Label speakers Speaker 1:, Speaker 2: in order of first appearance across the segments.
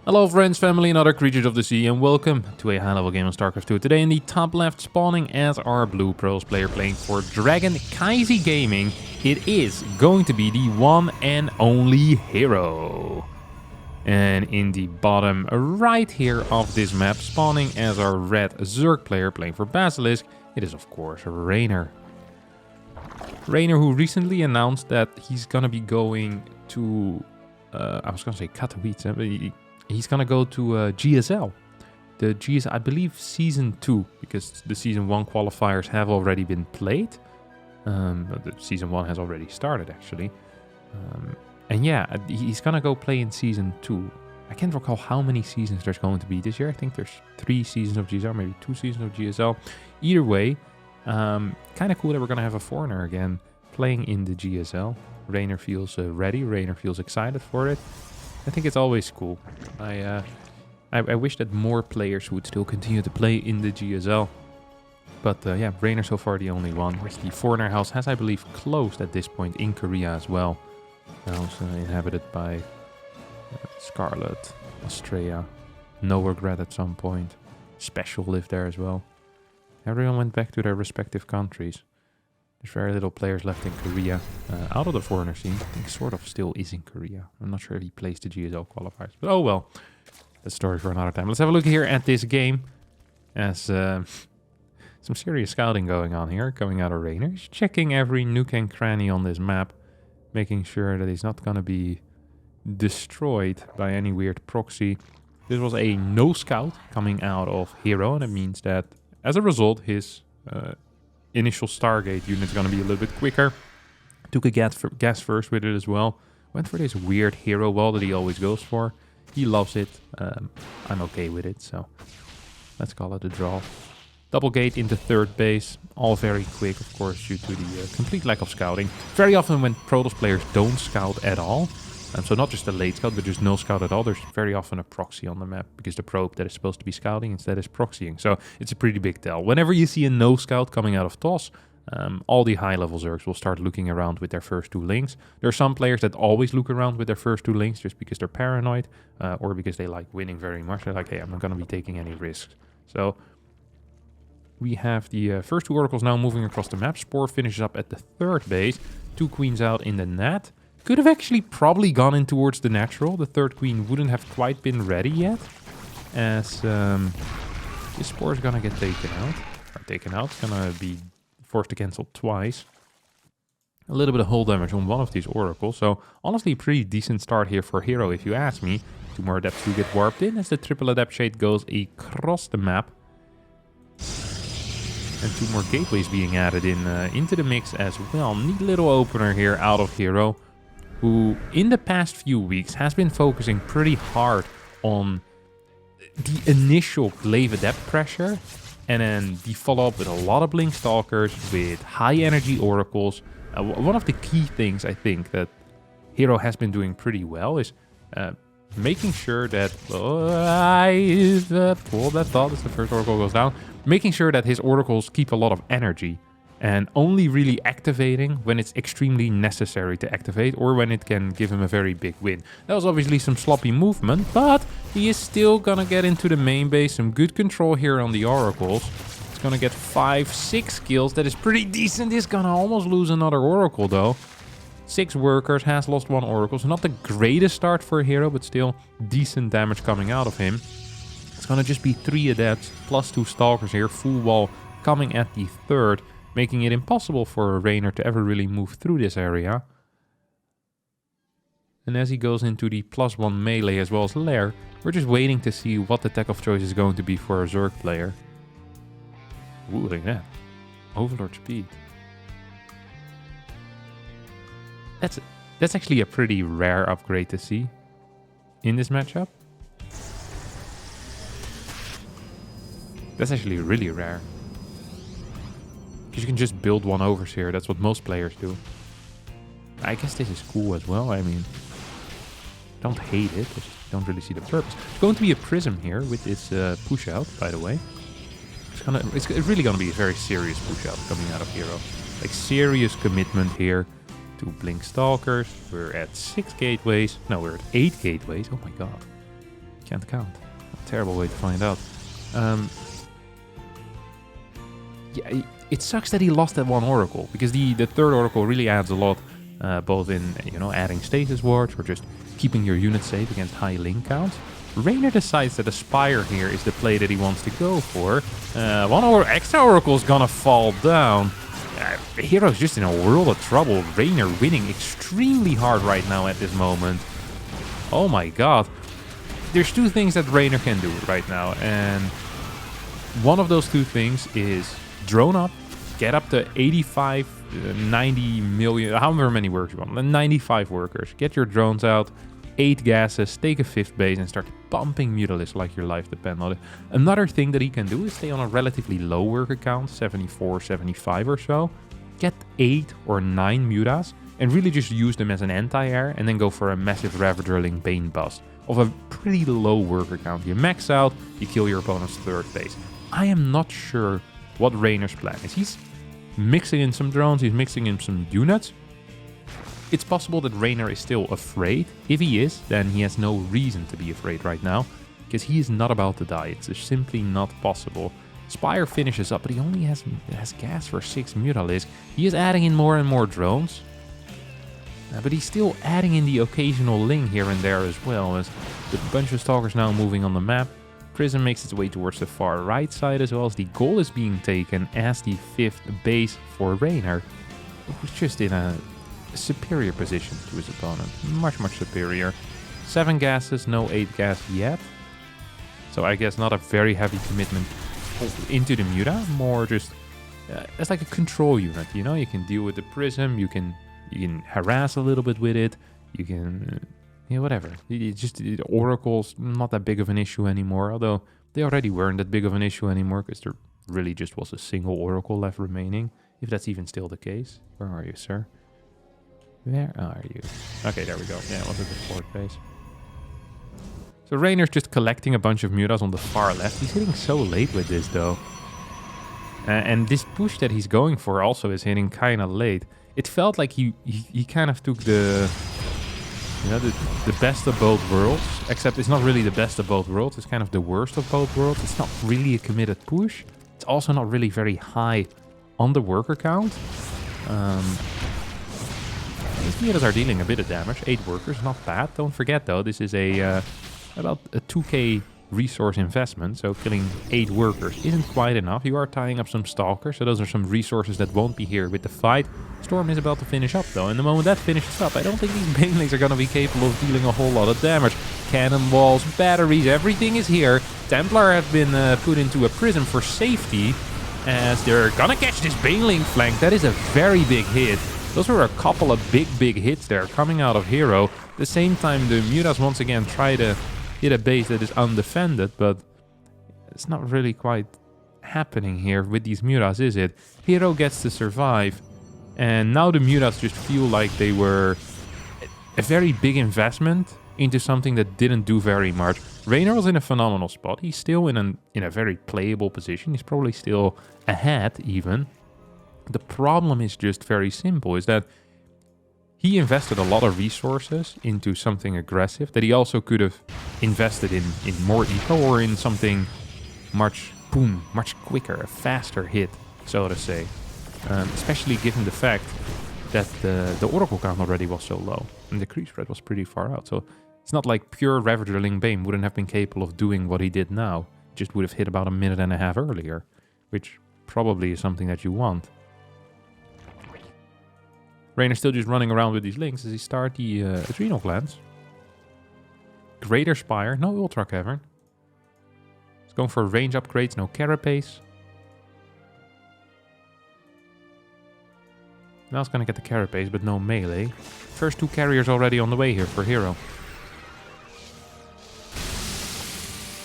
Speaker 1: Hello friends, family and other creatures of the sea, and welcome to a high level game on StarCraft 2. Today in the top left, spawning as our Blue Pearls player playing for Dragon Kaisi Gaming, it is going to be the one and only hero. And in the bottom right here of this map, spawning as our red Zerg player playing for Basilisk, it is of course Reynor. Reynor, who recently announced that he's gonna be going to, I was gonna say Katowice, but he's gonna go to GSL. The GSL, I believe Season 2, because the Season 1 qualifiers have already been played. The Season 1 has already started, actually. And yeah, he's gonna go play in Season 2. I can't recall how many seasons there's going to be this year. I think there's 3 seasons of GSL, maybe 2 seasons of GSL. Either way, kind of cool that we're gonna have a foreigner again playing in the GSL. Reynor feels ready. Reynor feels excited for it. I think it's always cool. I wish that more players would still continue to play in the GSL. But yeah, Reynor so far the only one. Whereas the foreigner house has, I believe, closed at this point in Korea as well. Now it's inhabited by Scarlet, Australia, No Regret at some point. Special lived there as well. Everyone went back to their respective countries. There's very little players left in Korea. Out of the foreigner scene, I think sort of still is in Korea. I'm not sure if he plays the GSL qualifiers. But oh well, that's a story for another time. Let's have a look here at this game. As some serious scouting going on here, coming out of Reynor. He's checking every nook and cranny on this map. Making sure that he's not going to be destroyed by any weird proxy. This was a no scout coming out of hero. And it means that as a result, his initial Stargate unit is going to be a little bit quicker. Took a gas first with it as well. Went for this weird hero wall that he always goes for. He loves it. I'm okay with it, so let's call it a draw. Double gate into third base. All very quick, of course, due to the complete lack of scouting. Very often when Protoss players don't scout at all, so not just a late scout, but just no scout at all, there's very often a proxy on the map, because the probe that is supposed to be scouting instead is proxying. So it's a pretty big tell. Whenever you see a no scout coming out of TOS, all the high level Zergs will start looking around with their first 2 links. There are some players that always look around with their first 2 links just because they're paranoid, or because they like winning very much. They're like, hey, I'm not going to be taking any risks. So we have the first 2 oracles now moving across the map. Spore finishes up at the third base. 2 queens out in the net. Could have actually probably gone in towards the natural. The third queen wouldn't have quite been ready yet. As this Spore is going to get taken out. It's going to be forced to cancel twice. A little bit of hull damage on one of these oracles. So honestly, pretty decent start here for hero if you ask me. 2 more adepts do get warped in as the triple adept shade goes across the map. And 2 more gateways being added in into the mix as well. Neat little opener here out of hero, who in the past few weeks has been focusing pretty hard on the initial glaive adept pressure, and then the follow-up with a lot of blink stalkers, with high energy oracles. One of the key things I think that hero has been doing pretty well is making sure that hold that thought as the first oracle goes down. Making sure that his oracles keep a lot of energy and only really activating when it's extremely necessary to activate, or when it can give him a very big win. That was obviously some sloppy movement, but he is still gonna get into the main base. Some good control here on the oracles. It's gonna get 5-6 kills. That is pretty decent. He's gonna almost lose another oracle though. 6 workers, has lost 1 oracle. So not the greatest start for a hero, but still decent damage coming out of him. It's gonna just be 3 adepts plus 2 stalkers here. Full wall coming at the third, making it impossible for Reynor to ever really move through this area. And as he goes into the +1 melee as well as lair, we're just waiting to see what the tech of choice is going to be for a Zerg player. Ooh, look at that. Overlord speed. That's actually a pretty rare upgrade to see in this matchup. That's actually really rare. Because you can just build 1 overseer. That's what most players do. I guess this is cool as well. I mean, don't hate it. I just don't really see the purpose. It's going to be a prism here with this push out, by the way. It's really going to be a very serious push out coming out of hero. Like, serious commitment here. 2 blink stalkers. We're at 6 gateways. No, we're at 8 gateways. Oh my god. Can't count. A terrible way to find out. Yeah, it sucks that he lost that one Oracle, because the third Oracle really adds a lot, both in, you know, adding stasis wards or just keeping your unit safe against high link counts. Reynor decides that a Spire here is the play that he wants to go for. One extra Oracle is gonna fall down. Hero's just in a world of trouble. Reynor winning extremely hard right now at this moment. Oh my god. There's two things that Reynor can do right now, and one of those two things is drone up, get up to 85, 90 million, however many workers you want, 95 workers, get your drones out, 8 gases, take a 5th base and start pumping Mutalisks like your life depends on it. Another thing that he can do is stay on a relatively low worker count, 74, 75 or so, get 8 or 9 Mutas and really just use them as an anti-air and then go for a massive Ravagerling Bane bust of a pretty low worker count. You max out, you kill your opponent's 3rd base. I am not sure what Reynor's plan is. He's mixing in some drones, he's mixing in some units. It's possible that Reynor is still afraid. If he is, then he has no reason to be afraid right now, because he is not about to die. It's just simply not possible. Spire finishes up, but he only has gas for 6 Mutalisks. He is adding in more and more drones, but he's still adding in the occasional Ling here and there as well, as the bunch of Stalkers now moving on the map. Prism makes its way towards the far right side as well, as the goal is being taken as the 5th base for Reynor, who's just in a superior position to his opponent. Much superior. 7 gases, no 8 gas yet. So I guess not a very heavy commitment into the Muta, more just as like a control unit, you know? You can deal with the Prism, you can harass a little bit with it, you can... yeah, whatever. The Oracle's not that big of an issue anymore, although they already weren't that big of an issue anymore, because there really just was a single Oracle left remaining, if that's even still the case. Where are you, sir? Where are you? Okay, there we go. Yeah, it was at the 4th base. So Reynor's just collecting a bunch of Mutas on the far left. He's hitting so late with this, though. And this push that he's going for also is hitting kind of late. It felt like he kind of took the... you know, the best of both worlds, except it's not really the best of both worlds. It's kind of the worst of both worlds. It's not really a committed push. It's also not really very high on the worker count. These Mutas are dealing a bit of damage. 8 workers, not bad. Don't forget though, this is about a 2k resource investment, so killing 8 workers isn't quite enough. You are tying up some Stalkers, so those are some resources that won't be here with the fight. Storm is about to finish up though, and the moment that finishes up, I don't think these Banelings are going to be capable of dealing a whole lot of damage. Cannonballs, batteries, everything is here. Templar have been put into a prison for safety, as they're gonna catch this Baneling flank. That is a very big hit. Those were a couple of big hits there coming out of Hero. At the same time, the Mutas once again try to hit a base that is undefended, but it's not really quite happening here with these Mutas, is it? Hero gets to survive, and now the Mutas just feel like they were a very big investment into something that didn't do very much. Reynor was in a phenomenal spot. He's still in a very playable position. He's probably still ahead even. The problem is just very simple, is that he invested a lot of resources into something aggressive that he also could have invested in more eco or in something much quicker, a faster hit, so to say. Especially given the fact that the Oracle count already was so low and the creep spread was pretty far out. So it's not like pure Ravagerling Bane wouldn't have been capable of doing what he did now. Just would have hit about a minute and a half earlier, which probably is something that you want. Reynor's still just running around with these links as he starts the Adrenal Glands. Greater Spire, no Ultra Cavern. He's going for range upgrades, no Carapace. Now it's going to get the Carapace, but no melee. First 2 carriers already on the way here for Hero,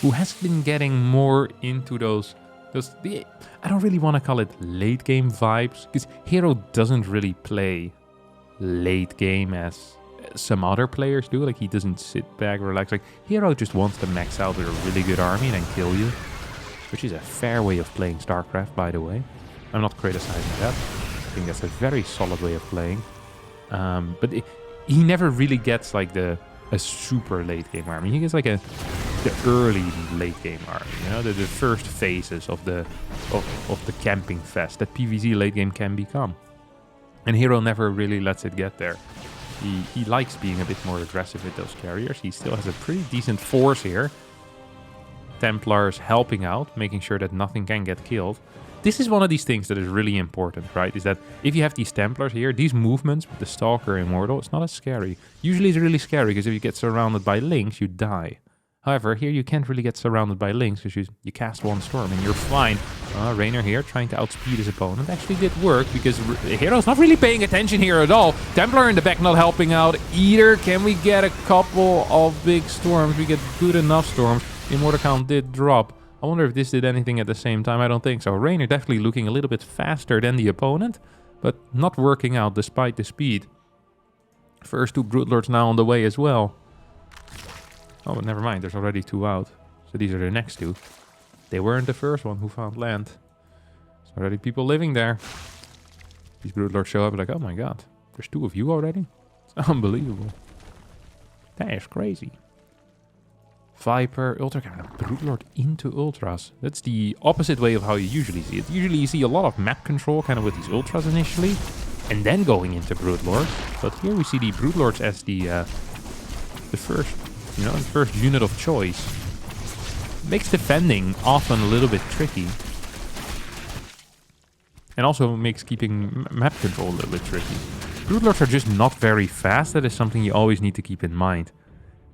Speaker 1: who has been getting more into those I don't really want to call it late game vibes, because Hero doesn't really play late game as some other players do. Like, he doesn't sit back, relax. Like, Hero just wants to max out with a really good army and then kill you, which is a fair way of playing StarCraft, by the way. I'm not criticizing that. I think that's a very solid way of playing. But he never really gets like a super late game army. He gets like a the early late game army, you know, the first phases of the camping fest that PvZ late game can become. And hero never really lets it get there. He likes being a bit more aggressive with those carriers. He still has a pretty decent force here. Templars helping out, making sure that nothing can get killed. This is one of these things that is really important, right? Is that if you have these Templars here, these movements with the Stalker Immortal, it's not as scary. Usually it's really scary because if you get surrounded by links, you die. However, here you can't really get surrounded by links because you cast one storm and you're fine. Reynor here trying to outspeed his opponent. Actually did work because hero's not really paying attention here at all. Templar in the back not helping out either. Can we get a couple of big storms? We get good enough storms. The Immortal count did drop. I wonder if this did anything at the same time. I don't think so. Reynor definitely looking a little bit faster than the opponent, but not working out despite the speed. First two Broodlords now on the way as well. Oh, but never mind. There's already two out. So these are the next two. They weren't the first one who found land. There's already people living there. These Broodlords show up like, oh my god, there's two of you already? It's unbelievable. That is crazy. Viper, Ultra Cannon, Broodlord into Ultras. That's the opposite way of how you usually see it. Usually you see a lot of map control kind of with these Ultras initially, and then going into Broodlords. But here we see the Broodlords as the first, you know, the first unit of choice. Makes defending often a little bit tricky. And also makes keeping map control a little bit tricky. Broodlords are just not very fast. That is something you always need to keep in mind.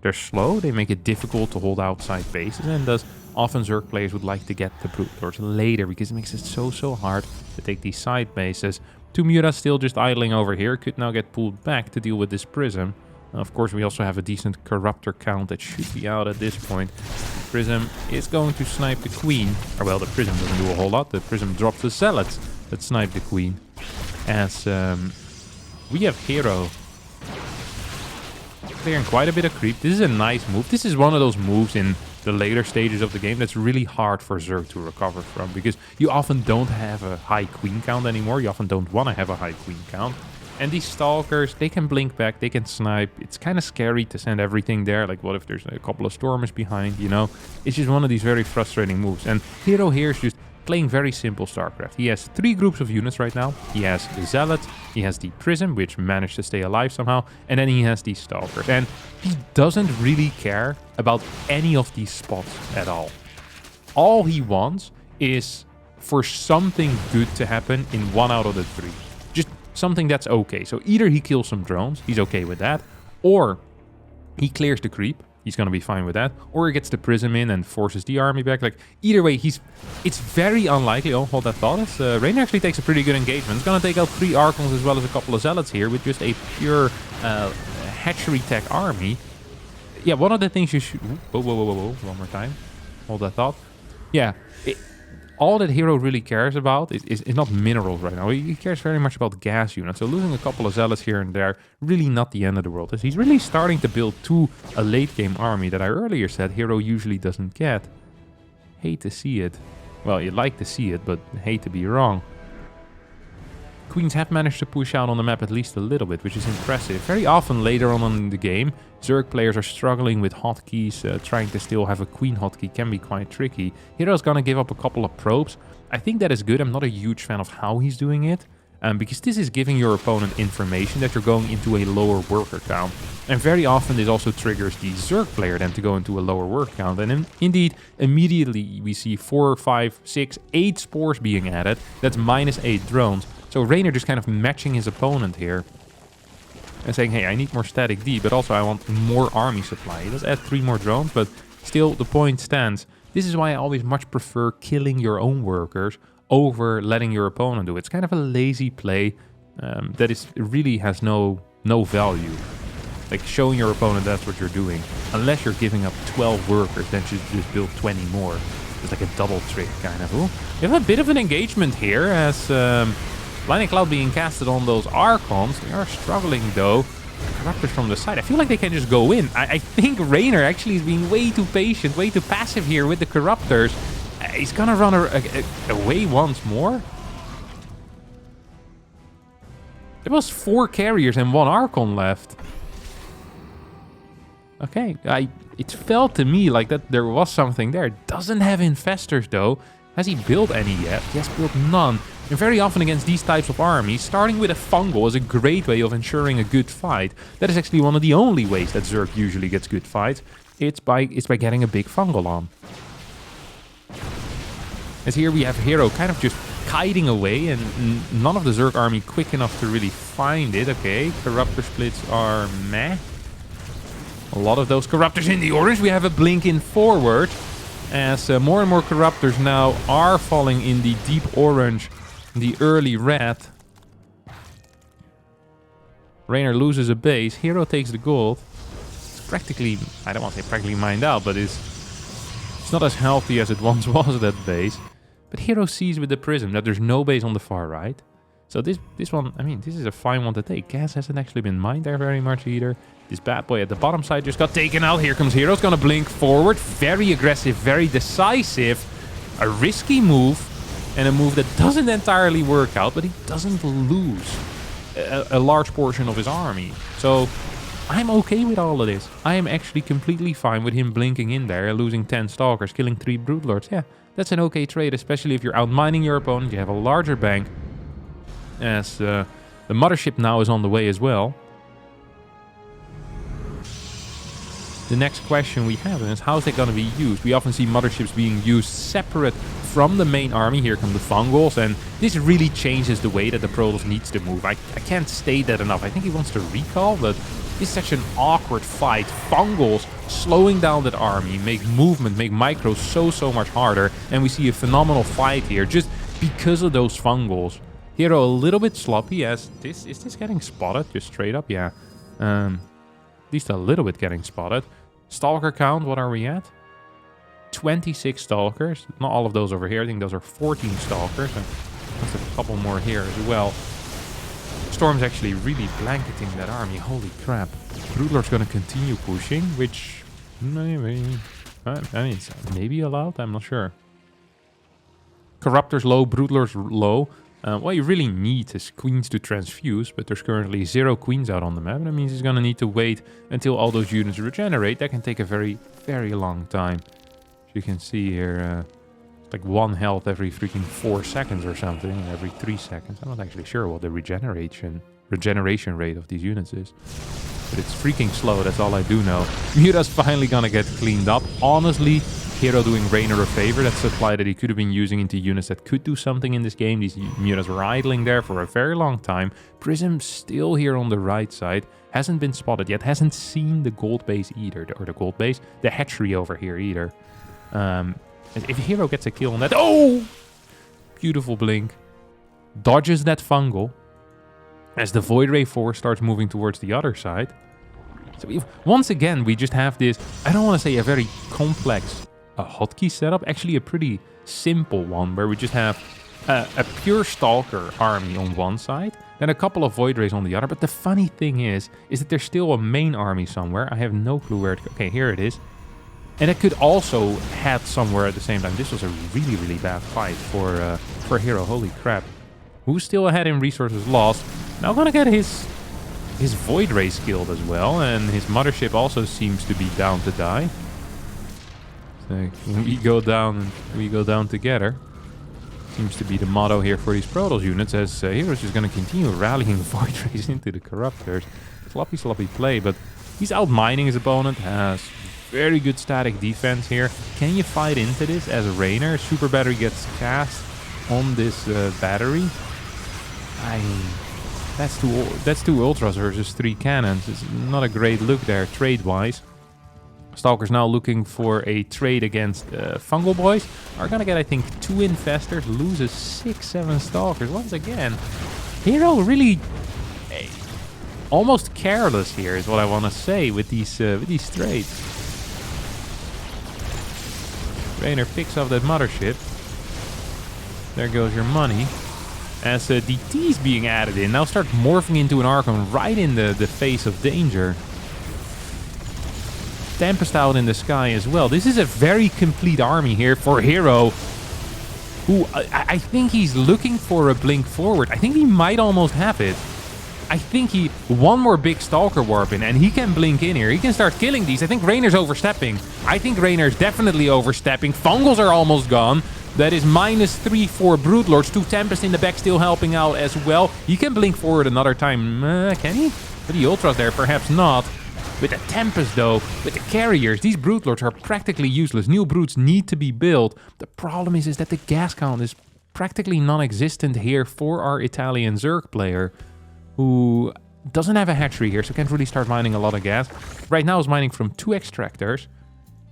Speaker 1: They're slow, they make it difficult to hold outside bases, and thus often Zerg players would like to get the Broodlords later because it makes it so hard to take these side bases. Two Mutas still just idling over here, could now get pulled back to deal with this Prism. Of course, we also have a decent Corruptor count that should be out at this point. Prism is going to snipe the Queen. Or well, the Prism doesn't do a whole lot. The Prism drops the Zealots that snipe the Queen. As we have hero clearing quite a bit of creep. This is a nice move. This is one of those moves in the later stages of the game that's really hard for Zerg to recover from, because you often don't have a high Queen count anymore. You often don't want to have a high Queen count. And these Stalkers, they can blink back, they can snipe. It's kind of scary to send everything there. Like, what if there's a couple of Stormers behind, you know? It's just one of these very frustrating moves. And hero here is just playing very simple StarCraft. He has three groups of units right now. He has the Zealot, he has the Prism, which managed to stay alive somehow, and then he has these Stalkers. And he doesn't really care about any of these spots at all. All he wants is for something good to happen in one out of the three. Just something that's okay. So either he kills some drones, he's okay with that, or he clears the creep. He's going to be fine with that. Or he gets the Prism in and forces the army back. Like, either way, it's very unlikely. Oh, hold that thought. Reynor actually takes a pretty good engagement. He's going to take out 3 Archons as well as a couple of Zealots here with just a pure hatchery tech army. Yeah, one of the things you should... Whoa. One more time. Hold that thought. Yeah. All that hero really cares about is not minerals right now. He cares very much about gas units. So losing a couple of Zealots here and there, really not the end of the world. He's really starting to build to a late game army that I earlier said hero usually doesn't get. Hate to see it. Well, you'd like to see it, but hate to be wrong. Queens have managed to push out on the map at least a little bit, which is impressive. Very often later on in the game, Zerg players are struggling with hotkeys. Trying to still have a Queen hotkey can be quite tricky. Hero's gonna give up a couple of probes. I think that is good. I'm not a huge fan of how he's doing it, because this is giving your opponent information that you're going into a lower worker count. And very often this also triggers the Zerg player then to go into a lower worker count. And indeed, immediately we see 4, 5, 6, 8 spores being added. That's -8 drones. So Reynor just kind of matching his opponent here. And saying, hey, I need more static D, but also I want more army supply. He does add 3 more drones, but still the point stands. This is why I always much prefer killing your own workers over letting your opponent do it. It's kind of a lazy play that really has no value. Like showing your opponent that's what you're doing. Unless you're giving up 12 workers, then you just build 20 more. It's like a double trick kind of. Ooh. We have a bit of an engagement here as... Lightning Cloud being casted on those Archons. They are struggling though. Corruptors from the side. I feel like they can just go in. I think Reynor actually is being way too patient, way too passive here with the Corruptors. He's gonna run away once more. There was 4 carriers and 1 Archon left. Okay, It felt to me like that there was something there. Doesn't have infestors though. Has he built any yet? He has built none. And very often against these types of armies, starting with a Fungal is a great way of ensuring a good fight. That is actually one of the only ways that Zerg usually gets good fights. It's by getting a big Fungal on. As here we have hero kind of just kiting away, and none of the Zerg army quick enough to really find it. Okay, Corruptor splits are meh. A lot of those Corruptors in the orange. We have a blink in forward, as more and more Corruptors now are falling in the deep orange, the early red. Reynor loses a base. Hero takes the gold. It's practically, I don't want to say practically mined out, but it's not as healthy as it once was, that base. But Hero sees with the Prism that there's no base on the far right. So this one, I mean, this is a fine one to take. Gas hasn't actually been mined there very much either. This bad boy at the bottom side just got taken out. Here comes Hero's gonna blink forward. Very aggressive, very decisive. A risky move, and a move that doesn't entirely work out, but he doesn't lose a large portion of his army. So I'm okay with all of this. I am actually completely fine with him blinking in there, losing 10 Stalkers, killing 3 Broodlords. Yeah, that's an okay trade, especially if you're outmining your opponent, you have a larger bank. As the Mothership now is on the way as well. The next question we have is, how is it going to be used? We often see Motherships being used separate from the main army. Here come the Fungals, and this really changes the way that the Protoss needs to move. I can't state that enough. I think he wants to recall, but this is such an awkward fight. Fungals slowing down that army, make movement, make micros so much harder, and we see a phenomenal fight here just because of those Fungals. Hero a little bit sloppy, as is this getting spotted? Just straight up, yeah. At least a little bit getting spotted. Stalker count, what are we at? 26 Stalkers. Not all of those over here. I think those are 14 Stalkers. And there's a couple more here as well. Storm's actually really blanketing that army. Holy crap. Broodlord's going to continue pushing, which maybe, I mean, it's maybe allowed. I'm not sure. Corruptor's low, Broodlord's low. What you really need is queens to transfuse, but there's currently 0 queens out on the map. That means he's going to need to wait until all those units regenerate. That can take a very long time. As you can see here, it's like 1 health every freaking 4 seconds or something, every 3 seconds. I'm not actually sure what the regeneration rate of these units is. But it's freaking slow, that's all I do know. Muta's finally going to get cleaned up. Honestly, Hero doing Reynor a favor. That's supply that he could have been using into units that could do something in this game. These Mutas were idling there for a very long time. Prism still here on the right side. Hasn't been spotted yet. Hasn't seen the gold base either. Or the gold base. The hatchery over here either. If Hero gets a kill on that... Oh! Beautiful blink. Dodges that Fungal. As the Void Ray Force starts moving towards the other side. So once again, we just have this... I don't want to say a very complex... a hotkey setup, actually a pretty simple one, where we just have a pure Stalker army on one side, then a couple of Void Rays on the other. But the funny thing is that there's still a main army somewhere. I have no clue where it... Okay, here it is. And it could also head somewhere at the same time. This was a really bad fight for Hero. Holy crap. Who's still ahead in resources lost? Now gonna get his Void Ray skilled as well, and his Mothership also seems to be down to die. So we go down together. Seems to be the motto here for these Protoss units, as Hero's just going to continue rallying Void Rays into the Corruptors. Sloppy play, but he's outmining his opponent, has very good static defense here. Can you fight into this as Reynor? Super Battery gets cast on this battery. That's two Ultras versus 3 cannons. It's not a great look there trade-wise. Stalker's now looking for a trade against Fungal Boys. Are gonna get, I think, 2 Infestors, loses 6-7 Stalkers. Once again, Hero really almost careless here is what I want to say with these trades. Reynor picks up that Mothership. There goes your money. As DT's being added in, now start morphing into an Archon right in the face of danger. Tempest out in the sky as well. This is a very complete army here for Hero, who I think he's looking for a blink forward. I think he might almost have it. I think one more big Stalker Warp in, and he can blink in here. He can start killing these. I think Reynor's overstepping. I think Reynor's definitely overstepping. Fungals are almost gone. That is -3 for Broodlords. 2 Tempest in the back still helping out as well. He can blink forward another time. Can he? With the Ultras there, perhaps not. With the Tempest though, with the Carriers, these Broodlords are practically useless. New Broods need to be built. The problem is that the gas count is practically non-existent here for our Italian Zerg player, who doesn't have a hatchery here, so can't really start mining a lot of gas. Right now is mining from 2 extractors.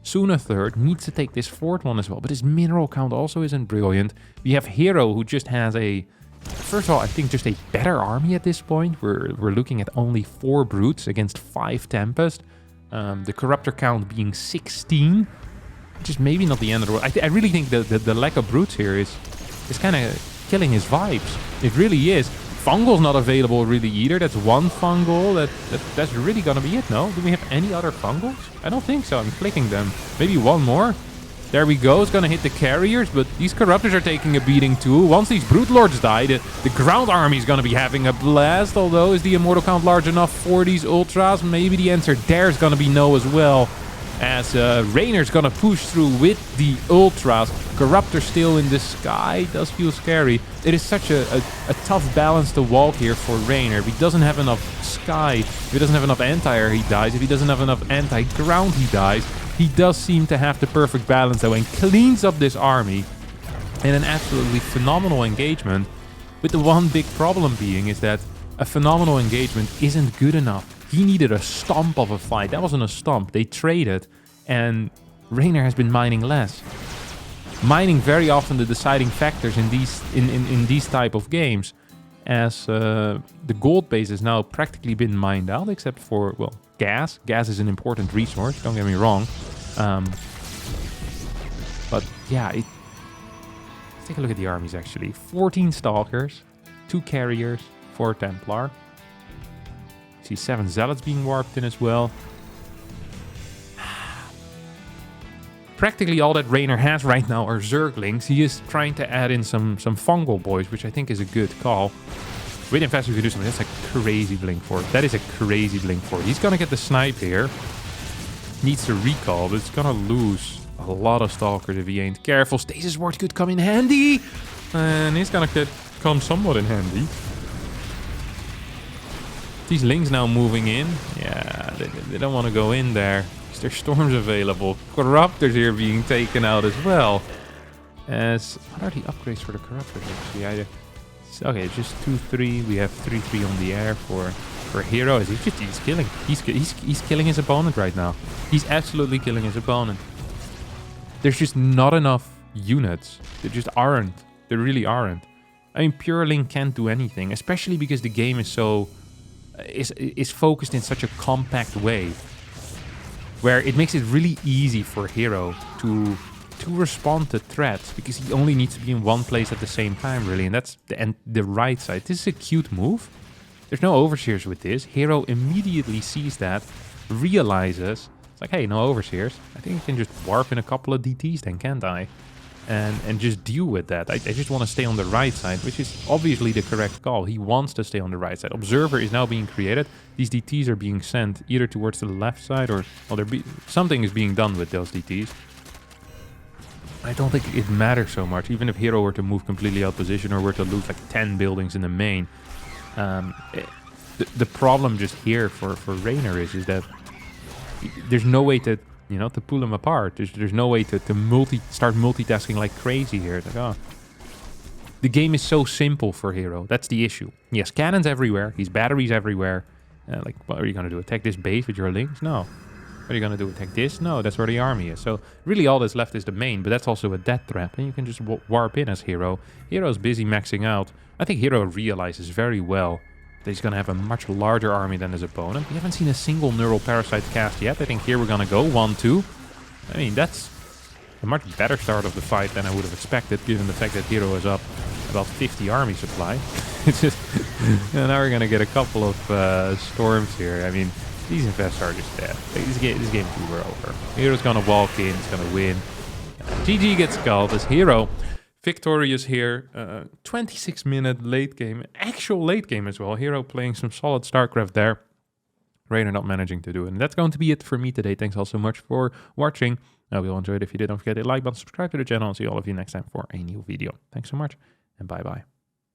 Speaker 1: Soon a third. Needs to take this 4th one as well, but his mineral count also isn't brilliant. We have hero, who just has a... First of all, I think just a better army at this point. We're looking at only 4 Brutes against 5 Tempest. The Corruptor count being 16, which is maybe not the end of the world. I really think the lack of Brutes here is kind of killing his vibes. It really is. Fungal's not available really either. That's 1 Fungal. That's really gonna be it, no? Do we have any other Fungals? I don't think so. I'm clicking them. Maybe 1 more. There we go. It's gonna hit the Carriers, but these Corruptors are taking a beating too. Once these Broodlords die, the ground army is gonna be having a blast. Although, is the Immortal count large enough for these Ultras? Maybe the answer there is gonna be no as well. As Reynor's gonna push through with the Ultras. Corruptor still in the sky. Does feel scary. It is such a tough balance to walk here for Reynor. If he doesn't have enough sky, if he doesn't have enough anti-air, he dies. If he doesn't have enough anti-ground, he dies. He does seem to have the perfect balance though, and cleans up this army in an absolutely phenomenal engagement. With the one big problem being is that a phenomenal engagement isn't good enough. He needed a stomp of a fight. That wasn't a stomp. They traded, and Reynor has been mining less. Mining very often the deciding factors in these type of games, as the gold base has now practically been mined out, except for, well, gas. Gas is an important resource, don't get me wrong. But yeah, let's take a look at the armies actually. 14 Stalkers, 2 Carriers, 4 Templar. See 7 Zealots being warped in as well. Practically all that Reynor has right now are Zerglings. He is trying to add in some Fungal boys, which I think is a good call. Wait, fast we can do something. That's a crazy blink for it. That is a crazy blink for it. He's gonna get the snipe here. Needs to recall, but it's gonna lose a lot of Stalkers if he ain't careful. Stasis Ward could come in handy. And he's gonna come somewhat in handy. These Lings now moving in. Yeah, they don't want to go in there. There's Storms available. Corruptors here being taken out as well. What are the upgrades for the Corruptors actually? Okay, just 2-3. We have 3-3 on the air for hero. He's killing. He's killing his opponent right now. He's absolutely killing his opponent. There's just not enough units. There just aren't. There really aren't. I mean, Pure Link can't do anything, especially because the game is so is focused in such a compact way, where it makes it really easy for hero to respond to threats, because he only needs to be in one place at the same time, really, and that's the right side. This is a cute move. There's no overseers with this. Hero immediately sees that, realizes, it's like, hey, no overseers. I think I can just warp in a couple of DTs then, can't I? And just deal with that. I just want to stay on the right side, which is obviously the correct call. He wants to stay on the right side. Observer is now being created. These DTs are being sent either towards the left side or something is being done with those DTs. I don't think it matters so much, even if hero were to move completely out position or were to lose like 10 buildings in the main. The problem just here for Reynor is that there's no way to, you know, to pull them apart. There's no way to start multitasking like crazy here. It's like, oh. The game is so simple for hero. That's the issue. He has cannons everywhere. He has batteries everywhere. Like, what are you going to do? Attack this base with your links? No. What are you going to do? Attack this? No, that's where the army is. So really all that's left is the main, but that's also a death trap. And you can just warp in as hero. Hero's busy maxing out. I think hero realizes very well that he's going to have a much larger army than his opponent. We haven't seen a single Neural Parasite cast yet. I think here we're going to go 1-2. I mean, that's a much better start of the fight than I would have expected, given the fact that hero is up about 50 army supply. It's just, now we're going to get a couple of storms here. I mean, these infests are just dead. This game's over. Hero's going to walk in. He's going to win. GG gets skulled as hero victorious here. 26-minute late game, actual late game as well. Hero playing some solid StarCraft there. Reynor not managing to do it. And that's going to be it for me today. Thanks all so much for watching. I hope you all enjoyed. If you did, don't forget to like button, subscribe to the channel, and see all of you next time for a new video. Thanks so much, and bye-bye.